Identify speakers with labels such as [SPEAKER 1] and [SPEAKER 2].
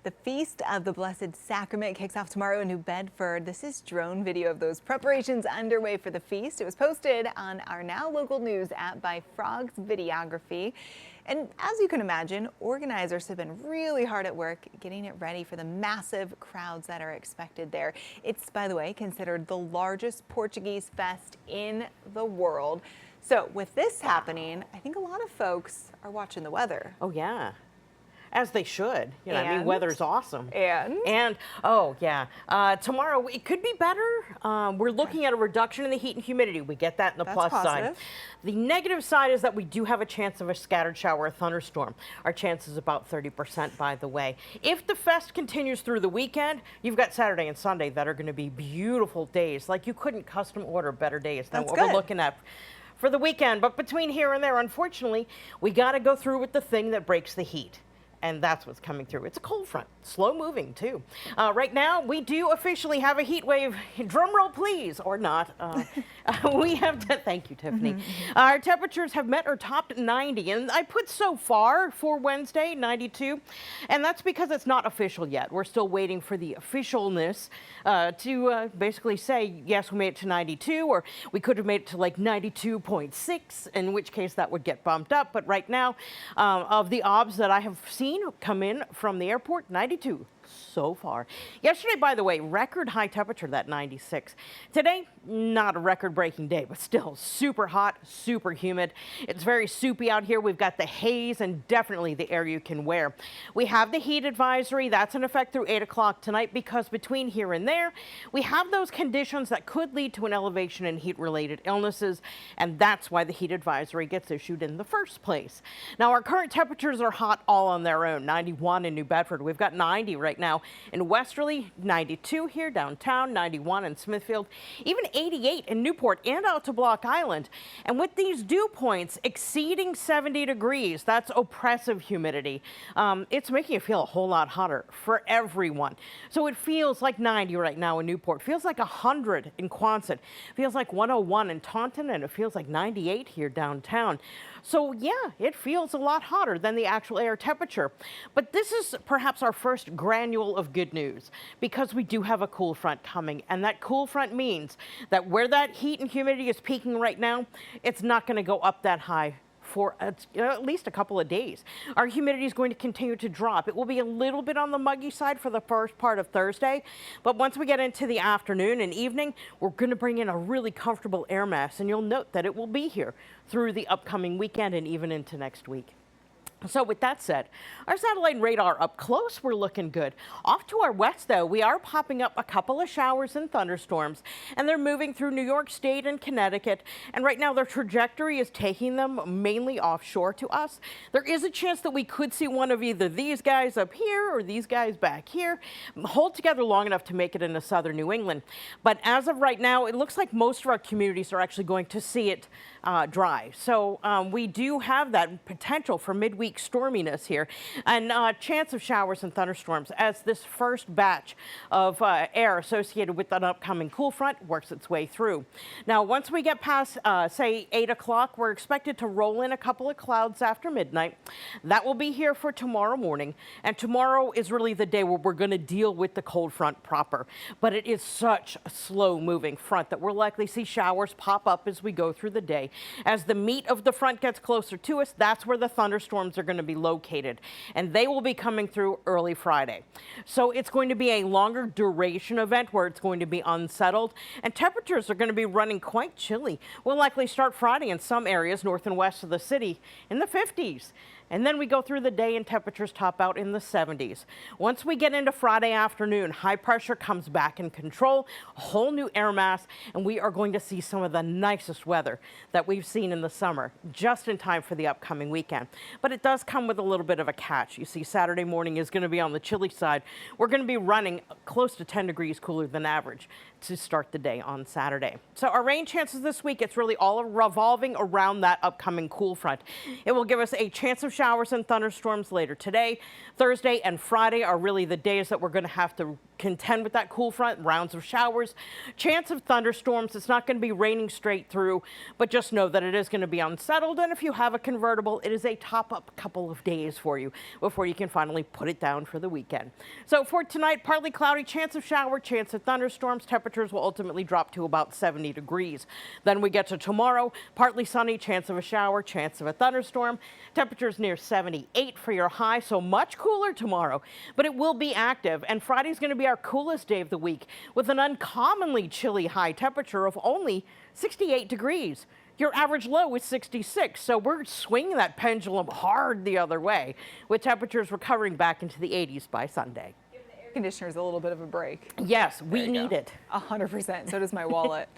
[SPEAKER 1] The Feast of the Blessed Sacrament kicks off tomorrow in New Bedford. This is drone video of those preparations underway for the feast. It was posted on our Now Local News app by Frogs Videography. And as you can imagine, organizers have been really hard at work getting it ready for the massive crowds that are expected there. It's, by the way, considered the largest Portuguese fest in the world. So with this happening, I think a lot of folks are watching the weather.
[SPEAKER 2] Oh, yeah. As they should. You know, I mean, weather's awesome.
[SPEAKER 1] And
[SPEAKER 2] oh, yeah. Tomorrow, it could be better. We're looking at a reduction in the heat and humidity. We get that in the plus side. The negative side is that we do have a chance of a scattered shower or thunderstorm. Our chance is about 30%, by the way. If the fest continues through the weekend, you've got Saturday and Sunday that are going to be beautiful days. Like, you couldn't custom order better days than what we're looking at for the weekend. But between here and there, unfortunately, we got to go through with the thing that breaks the heat. And that's what's coming through. It's a cold front, slow moving too. Right now, we do officially have a heat wave. Drum roll, please, or not. We have to, thank you, Tiffany. Our temperatures have met or topped 90, and I put so far for Wednesday, 92, and that's because it's not official yet. We're still waiting for the officialness to basically say, yes, we made it to 92, or we could have made it to like 92.6, in which case that would get bumped up. But right now, of the obs that I have seen come in from the airport, 92 so far. Yesterday, by the way, record high temperature, that 96. Today, not a record-breaking day, but still super hot, super humid. It's very soupy out here. We've got the haze and definitely the air you can wear. We have the heat advisory. That's in effect through 8 o'clock tonight, because between here and there, we have those conditions that could lead to an elevation in heat-related illnesses, and that's why the heat advisory gets issued in the first place. Now, our current temperatures are hot all on their own. 91 in New Bedford. We've got 90 right now in Westerly, 92 here downtown, 91 in Smithfield, even 88 in Newport and out to Block Island. And with these dew points exceeding 70 degrees, that's oppressive humidity. It's making it feel a whole lot hotter for everyone. So it feels like 90 right now in Newport, feels like 100 in Quonset, feels like 101 in Taunton, and it feels like 98 here downtown. So yeah, it feels a lot hotter than the actual air temperature. But this is perhaps our first granule of good news, because we do have a cool front coming, and that cool front means that where that heat and humidity is peaking right now, it's not going to go up that high for at least a couple of days. Our humidity is going to continue to drop. It will be a little bit on the muggy side for the first part of Thursday, but once we get into the afternoon and evening, we're going to bring in a really comfortable air mass, and you'll note that it will be here through the upcoming weekend and even into next week. So with that said, our satellite radar up close, we're looking good. Off to our west, though, we are popping up a couple of showers and thunderstorms, and they're moving through New York State and Connecticut. And right now, their trajectory is taking them mainly offshore to us. There is a chance that we could see one of either these guys up here or these guys back here hold together long enough to make it into southern New England. But as of right now, it looks like most of our communities are actually going to see it dry. So we do have that potential for midweek storminess here, and chance of showers and thunderstorms as this first batch of air associated with an upcoming cool front works its way through. Now, once we get past, say, 8 o'clock, we're expected to roll in a couple of clouds after midnight. That will be here for tomorrow morning, and tomorrow is really the day where we're going to deal with the cold front proper. But it is such a slow-moving front that we'll likely see showers pop up as we go through the day. As the meat of the front gets closer to us, that's where the thunderstorms are going to be located, and they will be coming through early Friday. So it's going to be a longer duration event where it's going to be unsettled, and temperatures are going to be running quite chilly. We'll likely start Friday in some areas north and west of the city in the 50s. And then we go through the day and temperatures top out in the 70s. Once we get into Friday afternoon, high pressure comes back in control, a whole new air mass, and we are going to see some of the nicest weather that we've seen in the summer, just in time for the upcoming weekend. But it does come with a little bit of a catch. You see, Saturday morning is going to be on the chilly side. We're going to be running close to 10 degrees cooler than average to start the day on Saturday. So our rain chances this week, it's really all revolving around that upcoming cool front. It will give us a chance of showers and thunderstorms later today. Thursday and Friday are really the days that we're going to have to contend with that cool front, rounds of showers, chance of thunderstorms. It's not going to be raining straight through, but just know that it is going to be unsettled. And if you have a convertible, it is a top-up couple of days for you before you can finally put it down for the weekend. So for tonight, partly cloudy, chance of shower, chance of thunderstorms. Temperatures will ultimately drop to about 70 degrees. Then we get to tomorrow, partly sunny, chance of a shower, chance of a thunderstorm. Temperatures near 78 for your high, so much cooler tomorrow, but it will be active. And Friday's going to be our coolest day of the week with an uncommonly chilly high temperature of only 68 degrees. Your average low is 66, so we're swinging that pendulum hard the other way, with temperatures recovering back into the 80s by Sunday.
[SPEAKER 1] Conditioner's a little bit of a break.
[SPEAKER 2] Yes, we need it.
[SPEAKER 1] 100%. So does my wallet.